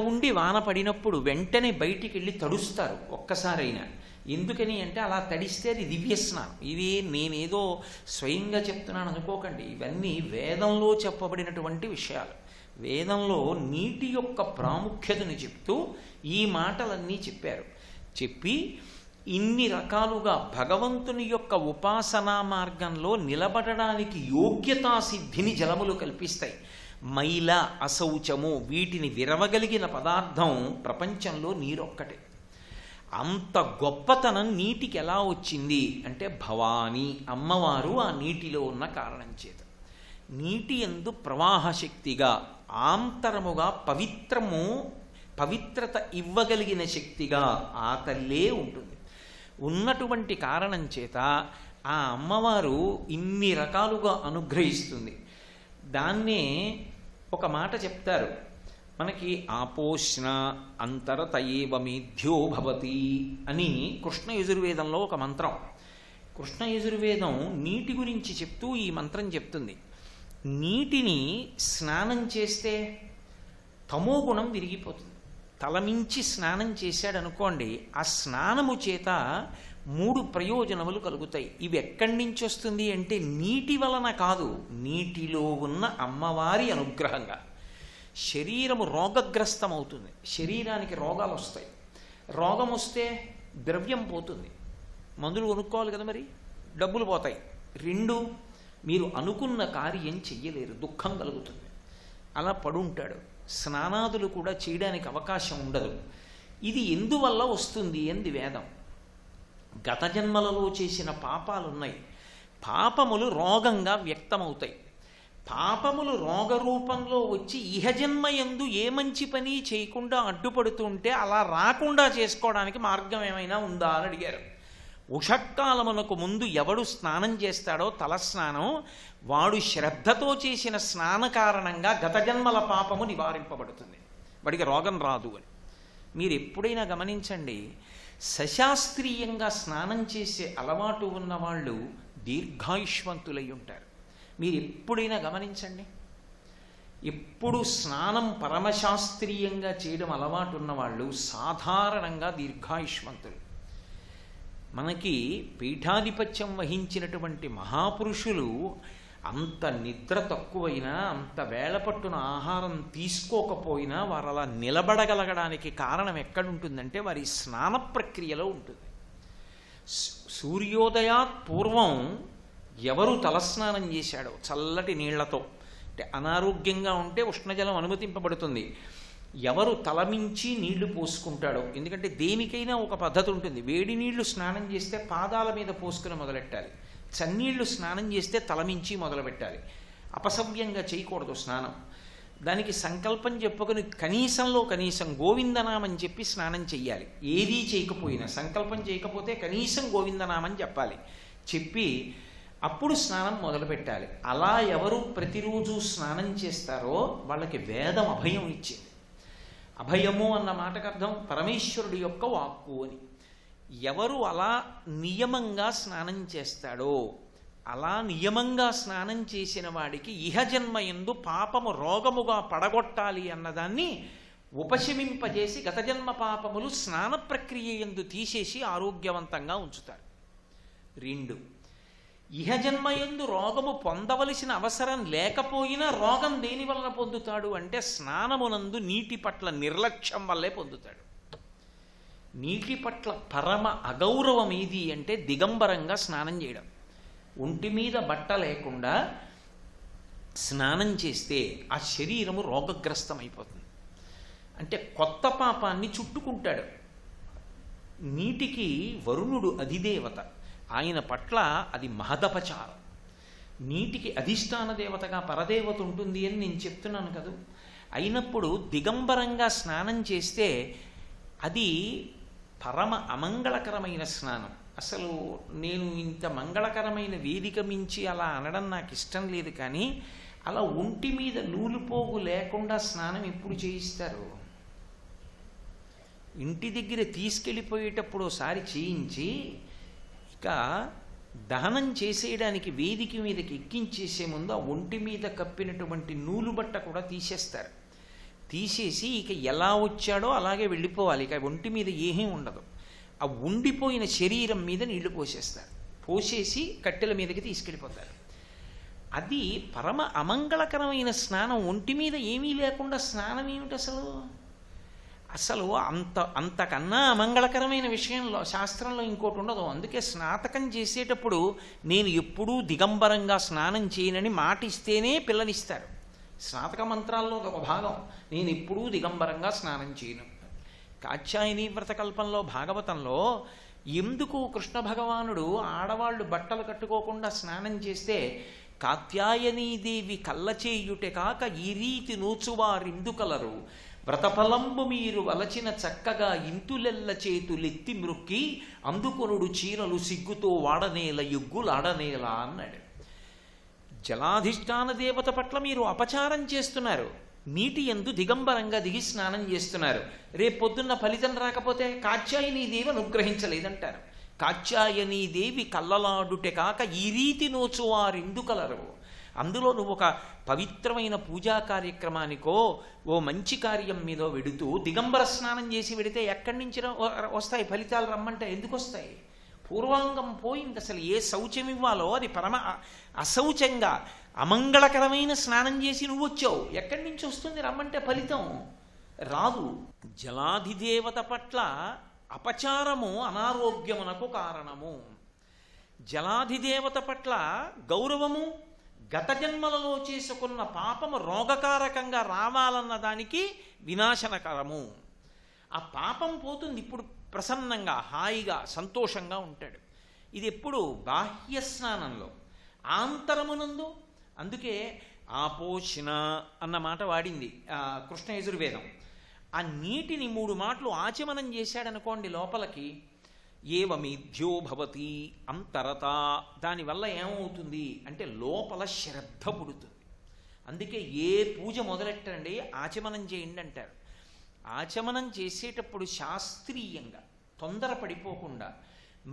ఉండి వాన పడినప్పుడు వెంటనే బయటికి వెళ్ళి తడుస్తారు ఒక్కసారైనా. ఎందుకని అంటే అలా తడిస్తే అది దివ్యస్నానం. ఇది నేనేదో స్వయంగా చెప్తున్నాను అనుకోకండి, ఇవన్నీ వేదంలో చెప్పబడినటువంటి విషయాలు. వేదంలో నీటి యొక్క ప్రాముఖ్యతను చెప్తూ ఈ మాటలన్నీ చెప్పారు. చెప్పి ఇన్ని రకాలుగా భగవంతుని యొక్క ఉపాసనా మార్గంలో నిలబడడానికి యోగ్యతా సిద్ధిని జలములు కల్పిస్తాయి. మైల, అశౌచము వీటిని విరవగలిగిన పదార్థం ప్రపంచంలో నీరొక్కటే. అంత గొప్పతనం నీటికి ఎలా వచ్చింది అంటే భవాని అమ్మవారు ఆ నీటిలో ఉన్న కారణం చేత. నీటి యందు ప్రవాహ శక్తిగా, ఆంతరముగా పవిత్రత ఇవ్వగలిగిన శక్తిగా ఆ తల్లే ఉంటుంది. ఉన్నటువంటి కారణం చేత ఆ అమ్మవారు ఇన్ని రకాలుగా అనుగ్రహిస్తుంది. దాన్నే ఒక మాట చెప్తారు మనకి, ఆపోష్ణ అంతరతయేవ మేధ్యో భవతి అని కృష్ణ యజుర్వేదంలో ఒక మంత్రం. కృష్ణ యజుర్వేదం నీటి గురించి చెప్తూ ఈ మంత్రం చెప్తుంది. నీటిని స్నానం చేస్తే తమో గుణం విరిగిపోతుంది. తలమించి స్నానం చేశాడు అనుకోండి, ఆ స్నానము చేత 3 ప్రయోజనములు కలుగుతాయి. ఇవి ఎక్కడి నుంచి వస్తుంది అంటే నీటి వలన కాదు, నీటిలో ఉన్న అమ్మవారి అనుగ్రహంగా. శరీరము రోగగ్రస్తం అవుతుంది, శరీరానికి రోగాలు వస్తాయి. రోగం వస్తే ద్రవ్యం పోతుంది, మందులు కొనుక్కోవాలి కదా, మరి డబ్బులు పోతాయి. 2, మీరు అనుకున్న కార్యం చెయ్యలేరు, దుఃఖం కలుగుతుంది. అలా పడుంటాడు, స్నానాదులు కూడా చేయడానికి అవకాశం ఉండదు. ఇది ఎందువల్ల వస్తుంది అంది వేదం. గత జన్మలలో చేసిన పాపాలున్నాయి, పాపములు రోగంగా వ్యక్తమవుతాయి. పాపములు రోగరూపంలో వచ్చి ఇహజన్మయందు ఏ మంచి పని చేయకుండా అడ్డుపడుతుంటే అలా రాకుండా చేసుకోవడానికి మార్గం ఏమైనా ఉందా అని అడిగారు. ఉషక్కాలమునకు ముందు ఎవడు స్నానం చేస్తాడో తలస్నానం, వాడు శ్రద్ధతో చేసిన స్నాన కారణంగా గత జన్మల పాపము నివారింపబడుతుంది, వాడికి రోగం రాదు అని. మీరు ఎప్పుడైనా గమనించండి, సశాస్త్రీయంగా స్నానం చేసే అలవాటు ఉన్నవాళ్ళు దీర్ఘాయుష్మంతులై ఉంటారు. మీరు ఎప్పుడైనా గమనించండి, ఎప్పుడు స్నానం పరమశాస్త్రీయంగా చేయడం అలవాటు ఉన్నవాళ్ళు సాధారణంగా దీర్ఘాయుష్మంతులు. మనకి పీఠాధిపత్యం వహించినటువంటి మహాపురుషులు అంత నిద్ర తక్కువైనా, అంత వేళపట్టున ఆహారం తీసుకోకపోయినా వారు అలా నిలబడగలగడానికి కారణం ఎక్కడుంటుందంటే వారి స్నాన ప్రక్రియలో ఉంటుంది. సూర్యోదయాత్ పూర్వం ఎవరు తలస్నానం చేశాడో చల్లటి నీళ్లతో, అంటే అనారోగ్యంగా ఉంటే ఉష్ణజలం అనుమతింపబడుతుంది, ఎవరు తలమించి నీళ్లు పోసుకుంటాడో, ఎందుకంటే దేనికైనా ఒక పద్ధతి ఉంటుంది. వేడి నీళ్లు స్నానం చేస్తే పాదాల మీద పోసుకుని మొదలెట్టాలి, చన్నీళ్లు స్నానం చేస్తే తలమించి మొదలుపెట్టాలి. అపసవ్యంగా చేయకూడదు స్నానం. దానికి సంకల్పం చెప్పుకొని కనీసంలో కనీసం గోవిందనామం చెప్పి స్నానం చెయ్యాలి. ఏదీ చేయకపోయినా, సంకల్పం చేయకపోతే కనీసం గోవిందనామం చెప్పాలి, చెప్పి అప్పుడు స్నానం మొదలుపెట్టాలి. అలా ఎవరు ప్రతిరోజు స్నానం చేస్తారో వాళ్ళకి వేదం అభయం ఇచ్చింది. అభయము అన్న మాటకు అర్థం పరమేశ్వరుడి యొక్క వాక్కు అని. ఎవరు అలా నియమంగా స్నానం చేస్తాడో, అలా నియమంగా స్నానం చేసిన వాడికి ఇహజన్మయందు పాపము రోగముగా పడగొట్టాలి అన్నదాన్ని ఉపశమింపజేసి గత జన్మ పాపములు స్నాన ప్రక్రియ యందు తీసేసి ఆరోగ్యవంతంగా ఉంచుతారు. 2, ఇహజన్మయందు రోగము పొందవలసిన అవసరం లేకపోయినా రోగం దేని వలన పొందుతాడు అంటే స్నానమునందు నీటి పట్ల నిర్లక్ష్యం వల్లే పొందుతాడు. నీటి పట్ల పరమ అగౌరవం ఏది అంటే దిగంబరంగా స్నానం చేయడం. ఒంటి మీద బట్ట లేకుండా స్నానం చేస్తే ఆ శరీరము రోగగ్రస్తమైపోతుంది. అంటే కొత్త పాపాన్ని చుట్టుకుంటాడు. నీటికి వరుణుడు అధిదేవత, ఆయన పట్ల అది మహదపచారం. నీటికి అధిష్టాన దేవతగా పరదేవత ఉంటుంది అని నేను చెప్తున్నాను కదా. అయినప్పుడు దిగంబరంగా స్నానం చేస్తే అది పరమ అమంగళకరమైన స్నానం. అసలు నేను ఇంత మంగళకరమైన వేదిక మించి అలా అనడం నాకు ఇష్టం లేదు, కానీ అలా ఒంటి మీద నూలుపోగు లేకుండా స్నానం ఎప్పుడు చేయిస్తారు? ఇంటి దగ్గర తీసుకెళ్ళిపోయేటప్పుడు ఒకసారి చేయించి ఇక దహనం చేసేయడానికి వేదిక మీదకి ఎక్కించేసే ముందు ఆ ఒంటి మీద కప్పినటువంటి నూలు బట్ట కూడా తీసేస్తారు. తీసేసి ఇక ఎలా వచ్చాడో అలాగే వెళ్ళిపోవాలి. ఇక ఒంటి మీద ఏమీ ఉండదు. ఆ ఉండిపోయిన శరీరం మీద నీళ్లు పోసేస్తారు. పోసేసి కట్టెల మీదకి తీసుకెళ్ళిపోతారు. అది పరమ అమంగళకరమైన స్నానం. ఒంటి మీద ఏమీ లేకుండా స్నానం ఏమిటి అసలు? అసలు అంతకన్నా అమంగళకరమైన విషయంలో శాస్త్రంలో ఇంకోటి ఉండదు. అందుకే స్నాతకం చేసేటప్పుడు నేను ఎప్పుడూ దిగంబరంగా స్నానం చేయనని మాట ఇస్తేనే పిల్లనిస్తారు. స్నాతక మంత్రాల్లో ఒక భాగం, నేను ఎప్పుడూ దిగంబరంగా స్నానం చేయను. కాత్యాయని వ్రతకల్పంలో భాగవతంలో ఎందుకు కృష్ణ భగవానుడు ఆడవాళ్ళు బట్టలు కట్టుకోకుండా స్నానం చేస్తే కాత్యాయనీదేవి కళ్ళచేయుటే కాక ఈ రీతి నూచువారిందుకలరు వ్రతఫలంబు మీరు వలచిన చక్కగా ఇంతులెల్ల చేతులెత్తి మృక్కి అందుకొనుడు చీరలు సిగ్గుతో వాడనేల ఎగ్గులాడనేలా అన్నాడు. జలాధిష్టాన దేవత పట్ల మీరు అపచారం చేస్తున్నారు. నీటి యందు దిగంబరంగా దిగి స్నానం చేస్తున్నారు. రేపొద్దున్న ఫలితం రాకపోతే కాత్యాయనీదేవి అనుగ్రహించలేదంటారు. కాత్యాయనీదేవి కళ్ళలాడుటే కాక ఈ రీతి నోచువారెందుకలరు. అందులో నువ్వు ఒక పవిత్రమైన పూజా కార్యక్రమానికో ఓ మంచి కార్యం మీదో వెడుతూ దిగంబర స్నానం చేసి వెడితే ఎక్కడి నుంచి వస్తాయి ఫలితాలు? రమ్మంటే ఎందుకు వస్తాయి? పూర్వాంగం పోయింది. అసలు ఏ శౌచం ఇవ్వాలో అది పరమ అశౌచంగా అమంగళకరమైన స్నానం చేసి నువ్వు వచ్చావు. ఎక్కడి నుంచి వస్తుంది రమ్మంటే ఫలితం? రాదు. జలాధిదేవత పట్ల అపచారము అనారోగ్యమునకు కారణము. జలాధిదేవత పట్ల గౌరవము గత జన్మలలో చేసుకున్న పాపము రోగకారకంగా రావాలన్న దానికి వినాశనకరము. ఆ పాపం పోతుంది. ఇప్పుడు ప్రసన్నంగా హాయిగా సంతోషంగా ఉంటాడు. ఇది ఎప్పుడు? బాహ్య స్నానంలో. ఆంతరమునందు అందుకే ఆపోషణ అన్న మాట వాడింది కృష్ణ యజుర్వేదం. ఆ నీటిని 3 మాటలు ఆచమనం చేశాడనుకోండి లోపలికి, ఏవమేధ్యో భవతి అంతరత. దానివల్ల ఏమవుతుంది అంటే లోపల శ్రద్ధ పుడుతుంది. అందుకే ఏ పూజ మొదలెట్టండి ఆచమనం చేయండి అంటారు. ఆచమనం చేసేటప్పుడు శాస్త్రీయంగా తొందరపడిపోకుండా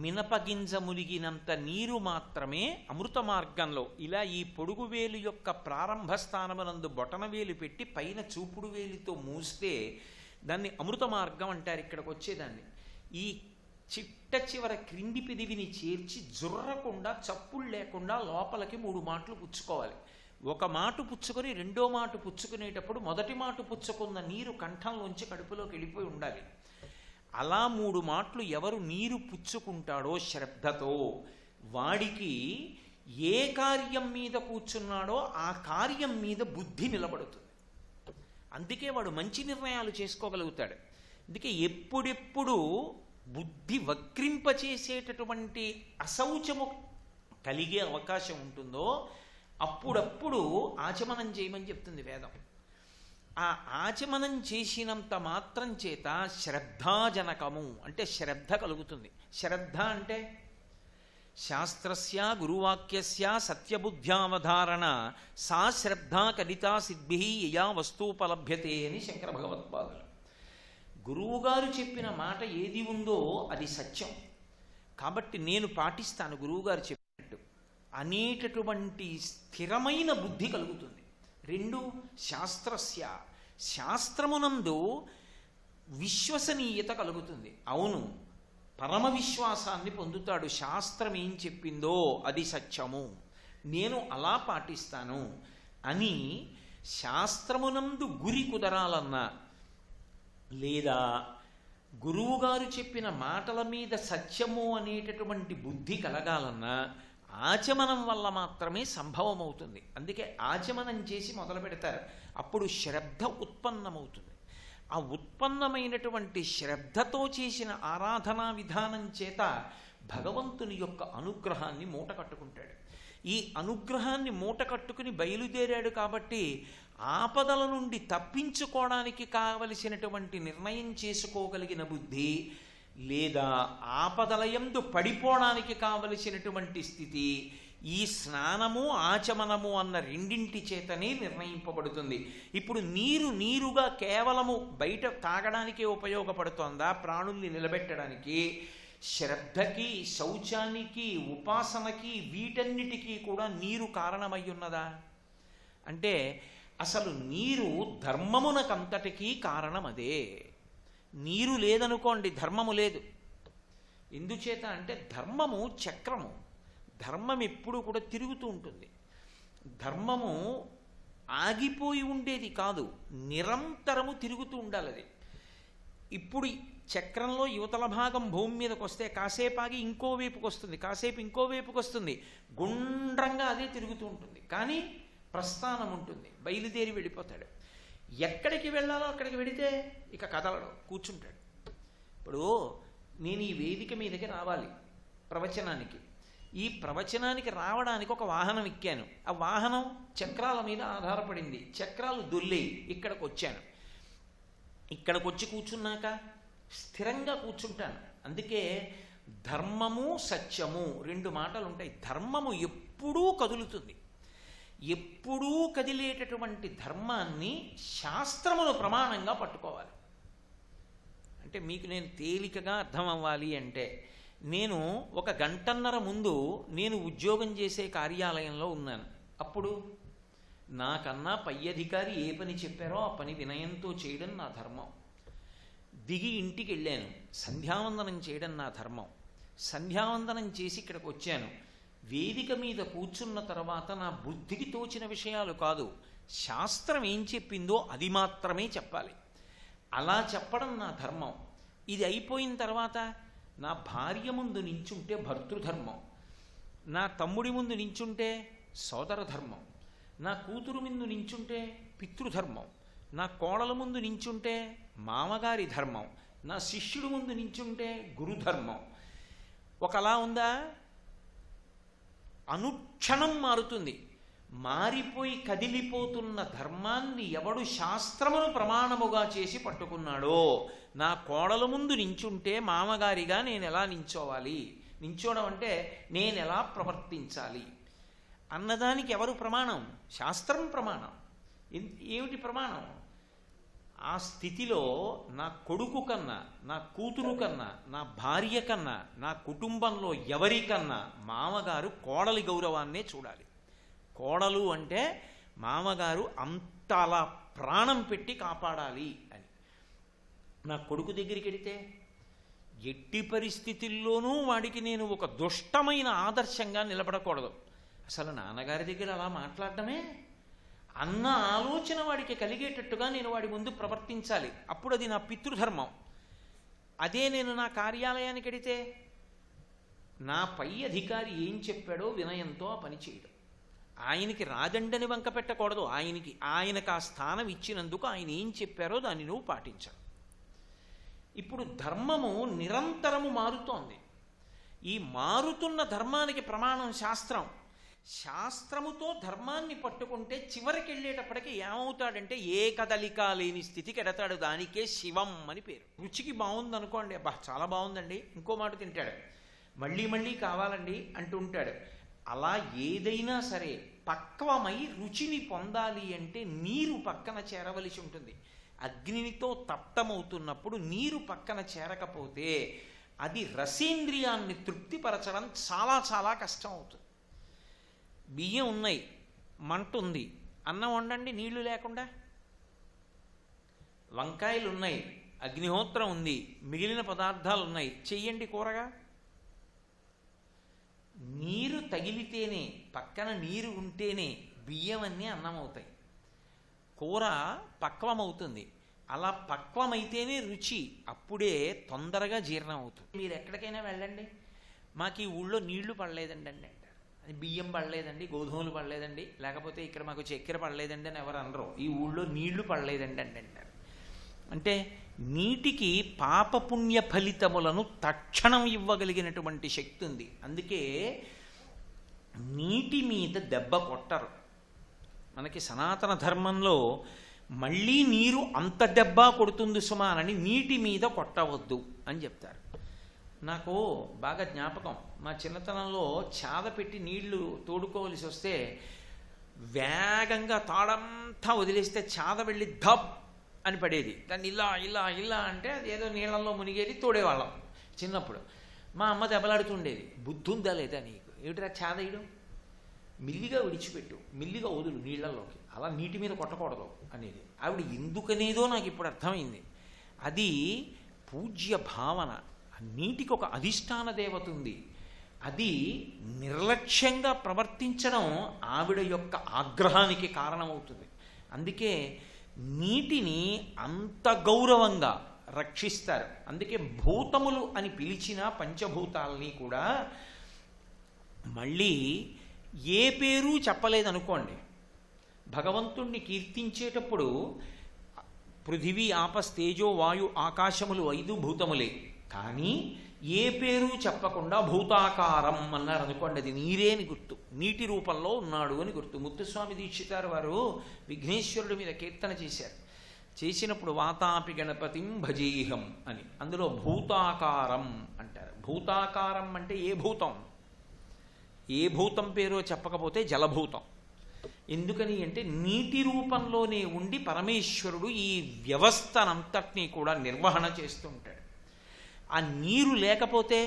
మినపగింజ మునిగినంత నీరు మాత్రమే అమృత మార్గంలో ఇలా ఈ పొడుగు వేలు యొక్క ప్రారంభ స్థానమునందు బొటన వేలు పెట్టి పైన చూపుడు వేలితో మూస్తే దాన్ని అమృత మార్గం అంటారు. ఇక్కడికి వచ్చేదాన్ని ఈ చిట్ట చివర క్రింది పిదివిని చేర్చి జుర్రకుండా చప్పుళ్ళు లేకుండా లోపలికి 3 మాటలు పుచ్చుకోవాలి. ఒక మాట పుచ్చుకొని రెండో మాట పుచ్చుకునేటప్పుడు మొదటి మాట పుచ్చుకున్న నీరు కంఠంలోంచి కడుపులోకి వెళ్ళిపోయి ఉండాలి. అలా 3 మాటలు ఎవరు నీరు పుచ్చుకుంటాడో శ్రద్ధతో వాడికి ఏ కార్యం మీద కూర్చున్నాడో ఆ కార్యం మీద బుద్ధి నిలబడుతుంది. అందుకే వాడు మంచి నిర్ణయాలు చేసుకోగలుగుతాడు. అందుకే ఎప్పుడెప్పుడు బుద్ధి వక్రింపచేసేటటువంటి అశౌచము కలిగే అవకాశం ఉంటుందో అప్పుడప్పుడు ఆచమనం చేయమని చెప్తుంది వేదం. ఆ ఆచమనం చేసినంత మాత్రం చేత శ్రద్ధాజనకము అంటే శ్రద్ధ కలుగుతుంది. శ్రద్ధ అంటే శాస్త్రస్య గురువాక్యస్య సత్యబుద్ధ్యావధారణ సా శ్రద్ధా కలితా సిద్భి యయా వస్తూపలభ్యతే అని శంకర భగవత్పాదులు. గురువుగారు చెప్పిన మాట ఏది ఉందో అది సత్యం కాబట్టి నేను పాటిస్తాను గురువుగారు చెప్పినట్టు అనేటటువంటి స్థిరమైన బుద్ధి కలుగుతుంది. 2 శాస్త్రస్య శాస్త్రమునందు విశ్వసనీయత కలుగుతుంది. అవును పరమ విశ్వాసాన్ని పొందుతాడు. శాస్త్రం ఏం చెప్పిందో అది సత్యము, నేను అలా పాటిస్తాను అని శాస్త్రమునందు గురి కుదరాలన్నా లేదా గురువుగారు చెప్పిన మాటల మీద సత్యము అనేటటువంటి బుద్ధి కలగాలన్నా ఆచమనం వల్ల మాత్రమే సంభవం అవుతుంది. అందుకే ఆచమనం చేసి మొదలు పెడతారు. అప్పుడు శ్రద్ధ ఉత్పన్నమవుతుంది. ఆ ఉత్పన్నమైనటువంటి శ్రద్ధతో చేసిన ఆరాధనా విధానం చేత భగవంతుని యొక్క అనుగ్రహాన్ని మూట కట్టుకుంటాడు. ఈ అనుగ్రహాన్ని మూట కట్టుకుని బయలుదేరాడు కాబట్టి ఆపదల నుండి తప్పించుకోవడానికి కావలసినటువంటి నిర్ణయం చేసుకోగలిగిన బుద్ధి లేదా ఆపదలయందు పడిపోవడానికి కావలసినటువంటి స్థితి ఈ స్నానము ఆచమనము అన్న రెండింటి చేతనే నిర్ణయింపబడుతుంది. ఇప్పుడు నీరుగా కేవలము బయట తాగడానికే ఉపయోగపడుతోందా? ప్రాణుల్ని నిలబెట్టడానికి శ్రద్ధకి శౌచానికి ఉపాసనకి వీటన్నిటికీ కూడా నీరు కారణమై ఉన్నదా అంటే అసలు నీరు ధర్మమునకంతటికీ కారణం అదే. నీరు లేదనుకోండి, ధర్మము లేదు. ఎందుచేత అంటే ధర్మము చక్రము. ధర్మం ఎప్పుడూ కూడా తిరుగుతూ ఉంటుంది. ధర్మము ఆగిపోయి ఉండేది కాదు, నిరంతరము తిరుగుతూ ఉండాలి అది. ఇప్పుడు చక్రంలో యువతల భాగం భూమి మీదకి వస్తే కాసేపు ఆగి ఇంకో వైపుకి వస్తుంది, కాసేపు ఇంకో వైపుకి వస్తుంది, గుండ్రంగా అదే తిరుగుతూ ఉంటుంది. కానీ ప్రస్థానం ఉంటుంది, బయలుదేరి వెళ్ళిపోతాడు. ఎక్కడికి వెళ్ళాలో అక్కడికి వెడితే ఇక కదలడు, కూర్చుంటాడు. ఇప్పుడు నేను ఈ వేదిక మీదకి రావాలి ప్రవచనానికి. ఈ ప్రవచనానికి రావడానికి ఒక వాహనం ఎక్కాను. ఆ వాహనం చక్రాల మీద ఆధారపడింది. చక్రాలు దొల్లి ఇక్కడికి వచ్చాను. ఇక్కడికి వచ్చి కూర్చున్నాక స్థిరంగా కూర్చుంటాను. అందుకే ధర్మము సత్యము రెండు మాటలు ఉంటాయి. ధర్మము ఎప్పుడూ కదులుతుంది. ఎప్పుడూ కదిలేటటువంటి ధర్మాన్ని శాస్త్రమును ప్రమాణంగా పట్టుకోవాలి. అంటే మీకు నేను తేలికగా అర్థం అవ్వాలి అంటే, నేను ఒక గంటన్నర ముందు నేను ఉద్యోగం చేసే కార్యాలయంలో ఉన్నాను. అప్పుడు నాకన్నా పై అధికారి ఏ పని చెప్పారో ఆ పని వినయంతో చేయడం నా ధర్మం. దిగి ఇంటికి వెళ్ళాను, సంధ్యావందనం చేయడం నా ధర్మం. సంధ్యావందనం చేసి ఇక్కడికి వచ్చాను. వేదిక మీద కూర్చున్న తర్వాత నా బుద్ధికి తోచిన విషయాలు కాదు, శాస్త్రం ఏం చెప్పిందో అది మాత్రమే చెప్పాలి. అలా చెప్పడం నా ధర్మం. ఇది అయిపోయిన తర్వాత నా భార్య ముందు నించుంటే భర్తృధర్మం, నా తమ్ముడి ముందు నించుంటే సోదర ధర్మం, నా కూతురు ముందు నించుంటే పితృధర్మం, నా కోడల ముందు నించుంటే మామగారి ధర్మం, నా శిష్యుడి ముందు నించుంటే గురుధర్మం. ఒకలా ఉందా? అనుక్షణం మారుతుంది. మారిపోయి కదిలిపోతున్న ధర్మాన్ని ఎవడు శాస్త్రమును ప్రమాణముగా చేసి పట్టుకున్నాడో, నా కోడల ముందు నించుంటే మామగారిగా నేను ఎలా నించోవాలి, నించోవడం అంటే నేను ఎలా ప్రవర్తించాలి అన్నదానికి ఎవరు ప్రమాణం? శాస్త్రం ప్రమాణం. ఏమిటి ప్రమాణం? ఆ స్థితిలో నా కొడుకు కన్నా, నా కూతురు కన్నా, నా భార్య కన్నా, నా కుటుంబంలో ఎవరికన్నా మామగారు కోడలి గౌరవాన్నే చూడాలి. కోడలు అంటే మామగారు అంత అలా ప్రాణం పెట్టి కాపాడాలి అని. నా కొడుకు దగ్గరికి వెడితే ఎట్టి పరిస్థితుల్లోనూ వాడికి నేను ఒక దుష్టమైన ఆదర్శంగా నిలబడకూడదు. అసలు నాన్నగారి దగ్గర అలా మాట్లాడటమే అన్న ఆలోచన వాడికి కలిగేటట్టుగా నేను వాడి ముందు ప్రవర్తించాలి. అప్పుడు అది నా పితృధర్మం. అదే నేను నా కార్యాలయానికి వెడితే నా పై అధికారి ఏం చెప్పాడో వినయంతో ఆ పని చేయడం. ఆయనకి రాదండని వంక పెట్టకూడదు. ఆయనకు ఆ స్థానం ఇచ్చినందుకు ఆయన ఏం చెప్పారో దాన్ని నువ్వు పాటించాలి. ఇప్పుడు ధర్మము నిరంతరము మారుతోంది. ఈ మారుతున్న ధర్మానికి ప్రమాణం శాస్త్రం. శాస్త్రముతో ధర్మాన్ని పట్టుకుంటే చివరికి వెళ్ళేటప్పటికి ఏమవుతాడంటే ఏ కదలిక లేని స్థితికి ఎడతాడు. దానికే శివం అని పేరు. రుచికి బాగుంది అనుకోండి, అబ్బా చాలా బాగుందండి, ఇంకో మాట తింటాడు, మళ్ళీ మళ్ళీ కావాలండి అంటూ ఉంటాడు. అలా ఏదైనా సరే పక్వమై రుచిని పొందాలి అంటే నీరు పక్కన చేరవలసి ఉంటుంది. అగ్నితో తప్తమవుతున్నప్పుడు నీరు పక్కన చేరకపోతే అది రసేంద్రియాన్ని తృప్తిపరచడం చాలా చాలా కష్టం అవుతుంది. బియ్యం ఉన్నాయి, మంట ఉంది, అన్నం వండండి నీళ్లు లేకుండా. వంకాయలు ఉన్నాయి, అగ్నిహోత్రం ఉంది, మిగిలిన పదార్థాలు ఉన్నాయి, చెయ్యండి కూరగా. నీరు తగిలితేనే, పక్కన నీరు ఉంటేనే బియ్యం అన్నీ అన్నం అవుతాయి, కూర పక్వమవుతుంది. అలా పక్వమైతేనే రుచి, అప్పుడే తొందరగా జీర్ణం అవుతుంది. మీరు ఎక్కడికైనా వెళ్ళండి, మాకు ఈ ఊళ్ళో నీళ్లు పడలేదండి అండి అంటారు. అది బియ్యం పడలేదండి, గోధుమలు పడలేదండి, లేకపోతే ఇక్కడ మాకు చక్కెర పడలేదండి అని ఎవరు అనరు. ఈ ఊళ్ళో నీళ్లు పడలేదండి అండి అంటారు. అంటే నీటికి పాపపుణ్య ఫలితములను తక్షణం ఇవ్వగలిగినటువంటి శక్తి ఉంది. అందుకే నీటి మీద దెబ్బ కొట్టరు. మనకి సనాతన ధర్మంలో మళ్ళీ నీరు అంత దెబ్బ కొడుతుంది సుమానని నీటి మీద కొట్టవద్దు అని చెప్తారు. నాకు బాగా జ్ఞాపకం, మా చిన్నతనంలో చాద పెట్టి నీళ్లు తోడుకోవలసి వస్తే వేగంగా తాడంతా వదిలేస్తే చాద వెళ్ళి ధబ్ అని పడేది. దాన్ని ఇలా ఇలా ఇలా అంటే అది ఏదో నీళ్ళల్లో మునిగేది, తోడేవాళ్ళం చిన్నప్పుడు. మా అమ్మ దెబ్బలాడుతుండేది, బుద్ధి ఉందా లేదా నీకు, ఏమిటిరా చాదయ్యడం, మిల్లిగా విడిచిపెట్టు, మిల్లిగా వదులు నీళ్లలోకి, అలా నీటి మీద కొట్టకూడదు అనేది. ఆవిడ ఎందుకనేదో నాకు ఇప్పుడు అర్థమైంది. అది పూజ్య భావన. నీటికి ఒక అధిష్టాన దేవత ఉంది. అది నిర్లక్ష్యంగా ప్రవర్తించడం ఆవిడ యొక్క ఆగ్రహానికి కారణమవుతుంది. అందుకే నీటిని అంత గౌరవంగా రక్షిస్తారు. అందుకే భూతములు అని పిలిచిన పంచభూతాలని కూడా మళ్ళీ ఏ పేరు చెప్పలేదనుకోండి. భగవంతుణ్ణి కీర్తించేటప్పుడు పృథివీ ఆపస్తేజో వాయు ఆకాశములు 5 భూతములే, కానీ ఏ పేరు చెప్పకుండా భూతాకారం అన్నారు అనుకోండి, అది నీరే అని గుర్తు, నీటి రూపంలో ఉన్నాడు అని గుర్తు. ముత్తుస్వామి దీక్షితారు వారు విఘ్నేశ్వరుడి మీద కీర్తన చేశారు. చేసినప్పుడు వాతాపి గణపతిం భజేహం అని, అందులో భూతాకారం అంటారు. భూతాకారం అంటే ఏ భూతం? ఏ భూతం పేరో చెప్పకపోతే జలభూతం. ఎందుకని అంటే నీటి రూపంలోనే ఉండి పరమేశ్వరుడు ఈ వ్యవస్థనంతటినీ కూడా నిర్వహణ చేస్తూ ఉంటాడు. ఆ నీరు లేకపోతే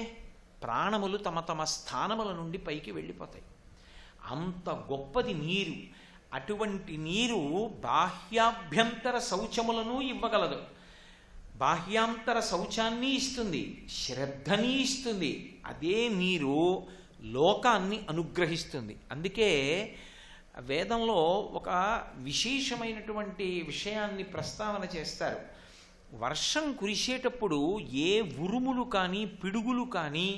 ప్రాణములు తమ తమ స్థానముల నుండి పైకి వెళ్ళిపోతాయి. అంత గొప్పది నీరు. అటువంటి నీరు బాహ్యాభ్యంతర శౌచములను ఇవ్వగలదు. బాహ్యాంతర శౌచాన్ని ఇస్తుంది, శ్రద్ధని ఇస్తుంది. అదే నీరు లోకాన్ని అనుగ్రహిస్తుంది. అందుకే వేదంలో ఒక విశేషమైనటువంటి విషయాన్ని ప్రస్తావన చేస్తారు. వర్షం కురిసేటప్పుడు ఏ ఉరుములు కానీ పిడుగులు కానీ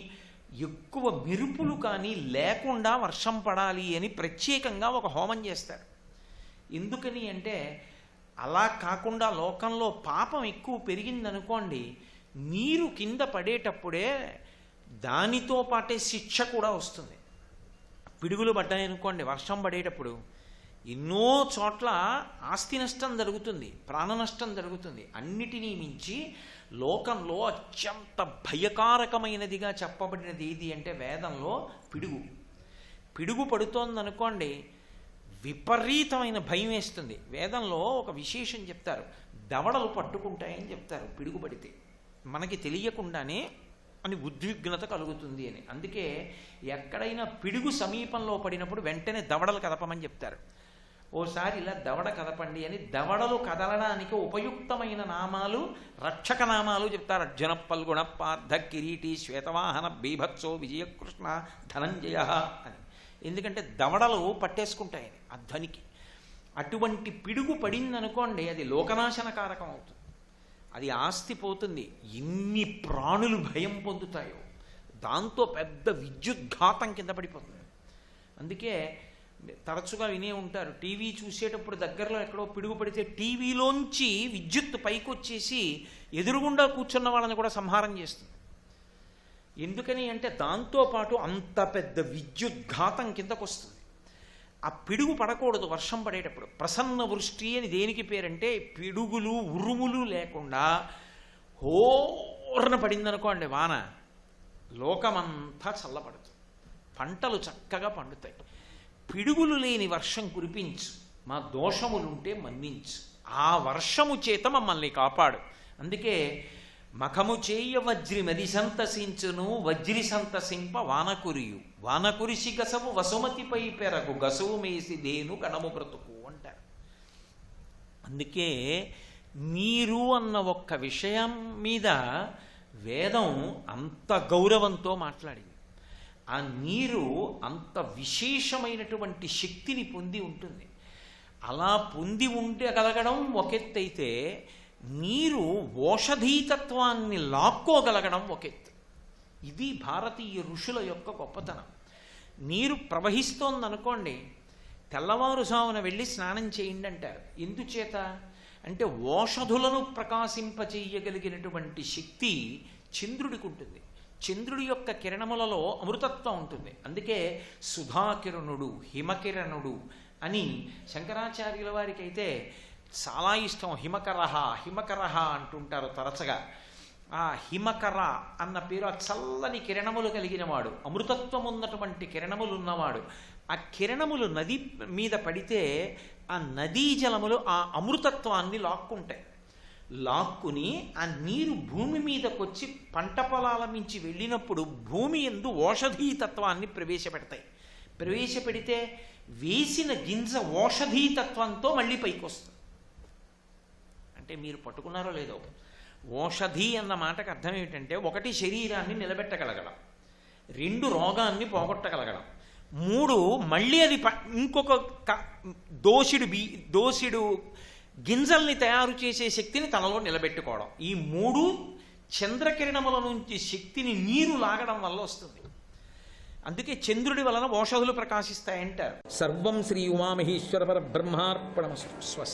ఎక్కువ మెరుపులు కానీ లేకుండా వర్షం పడాలి అని ప్రత్యేకంగా ఒక హోమం చేస్తారు. ఎందుకని అంటే అలా కాకుండా లోకంలో పాపం ఎక్కువ పెరిగిందనుకోండి, నీరు కింద పడేటప్పుడే దానితో పాటే శిక్ష కూడా వస్తుంది. పిడుగులు పడ్డాయనుకోండి వర్షం పడేటప్పుడు, ఎన్నో చోట్ల ఆస్తి నష్టం జరుగుతుంది, ప్రాణ నష్టం జరుగుతుంది. అన్నిటినీ మించి లోకంలో అత్యంత భయకారకమైనదిగా చెప్పబడినది ఏది అంటే వేదంలో పిడుగు. పిడుగు పడుతోందనుకోండి విపరీతమైన భయం వేస్తుంది. వేదంలో ఒక విశేషం చెప్తారు, దవడలు పట్టుకుంటాయని చెప్తారు పిడుగు పడితే. మనకి తెలియకుండానే అని ఉద్విగ్నత కలుగుతుంది అని. అందుకే ఎక్కడైనా పిడుగు సమీపంలో పడినప్పుడు వెంటనే దవడలు కదపమని చెప్తారు. ఓసారి ఇలా దవడ కదపండి అని దవడలు కదలడానికి ఉపయుక్తమైన నామాలు, రక్షక నామాలు చెప్తారు. అర్జున పల్గుణ పార్థ కిరీటి శ్వేతవాహన బీభత్సో విజయకృష్ణ ధనంజయ అని. ఎందుకంటే దవడలు పట్టేసుకుంటాయని ఆ ధ్వనికి. అటువంటి పిడుగు పడిందనుకోండి అది లోకనాశనకారకం అవుతుంది. అది ఆస్తి పోతుంది, ఎన్ని ప్రాణులు భయం పొందుతాయో, దాంతో పెద్ద విద్యుద్ఘాతం కింద పడిపోతుంది. అందుకే తరచుగా వినే ఉంటారు, టీవీ చూసేటప్పుడు దగ్గరలో ఎక్కడో పిడుగు పడితే టీవీలోంచి విద్యుత్ పైకి వచ్చేసి ఎదురుగుండా కూర్చున్న వాళ్ళని కూడా సంహారం చేస్తుంది. ఎందుకని అంటే దాంతోపాటు అంత పెద్ద విద్యుద్ఘాతం కిందకు వస్తుంది. ఆ పిడుగు పడకూడదు వర్షం పడేటప్పుడు. ప్రసన్న వృష్టి అని దేనికి పేరంటే పిడుగులు ఉరుములు లేకుండా హోరన పడిందనుకోండి వాన, లోకమంతా చల్లబడుతుంది, పంటలు చక్కగా పండుతాయి. పిడుగులు లేని వర్షం కురిపించు, మా దోషములుంటే మన్నించు, ఆ వర్షము చేత మమ్మల్ని కాపాడు. అందుకే మఖము చేయ వజ్రి మది సంతసించును, వజ్రి సంతసింప వానకురియు, వానకురిసి గసవు వసుమతిపై పెరగు, గసవు మేసి దేను కణము బ్రతుకు అంటారు. అందుకే నీరు అన్న ఒక్క విషయం మీద వేదం అంత గౌరవంతో మాట్లాడింది. ఆ నీరు అంత విశేషమైనటువంటి శక్తిని పొంది ఉంటుంది. అలా పొంది ఉండగలగడం ఒకెత్తైతే నీరు ఓషధీతత్వాన్ని లాక్కోగలగడం ఒకెత్తు. ఇది భారతీయ ఋషుల యొక్క గొప్పతనం. నీరు ప్రవహిస్తోందనుకోండి, తెల్లవారుజామున వెళ్ళి స్నానం చేయండి అంటారు. ఎందుచేత అంటే ఓషధులను ప్రకాశింపచేయగలిగినటువంటి శక్తి చంద్రుడికి ఉంటుంది. చంద్రుడి యొక్క కిరణములలో అమృతత్వం ఉంటుంది. అందుకే సుధాకిరణుడు, హిమకిరణుడు అని శంకరాచార్యుల వారికి అయితే చాలా ఇష్టం. హిమకరహ హిమకరహ అంటుంటారు తరచుగా. ఆ హిమకర అన్న పేరు ఆ చల్లని కిరణములు కలిగినవాడు, అమృతత్వం ఉన్నటువంటి కిరణములు ఉన్నవాడు. ఆ కిరణములు నది మీద పడితే ఆ నదీ జలములు ఆ అమృతత్వాన్ని లాక్కుంటాయి. లాక్కుని ఆ నీరు భూమి మీదకొచ్చి పంట పొలాల మించి వెళ్ళినప్పుడు భూమి యందు ఓషధీతత్వాన్ని ప్రవేశపెడతాయి. ప్రవేశపెడితే వేసిన గింజ ఓషధీతత్వంతో మళ్ళీ పైకి వస్తుంది. అంటే మీరు పట్టుకున్నారో లేదో, ఓషధి అన్న మాటకు అర్థం ఏమిటంటే, ఒకటి శరీరాన్ని నిలబెట్టగలగడం, రెండు రోగాన్ని పోగొట్టగలగడం, మూడు మళ్ళీ అది ఇంకొక దోసిడు గింజల్ని తయారు చేసే శక్తిని తనలో నిలబెట్టుకోవడం. ఈ మూడు చంద్రకిరణముల నుంచి శక్తిని నీరు లాగడం వల్ల వస్తుంది. అందుకే చంద్రుడి వలన ఓషధులు ప్రకాశిస్తాయంటారు. సర్వం శ్రీ ఉమామహేశ్వర పరబ్రహ్మార్పణమస్తు. స్వస్తి.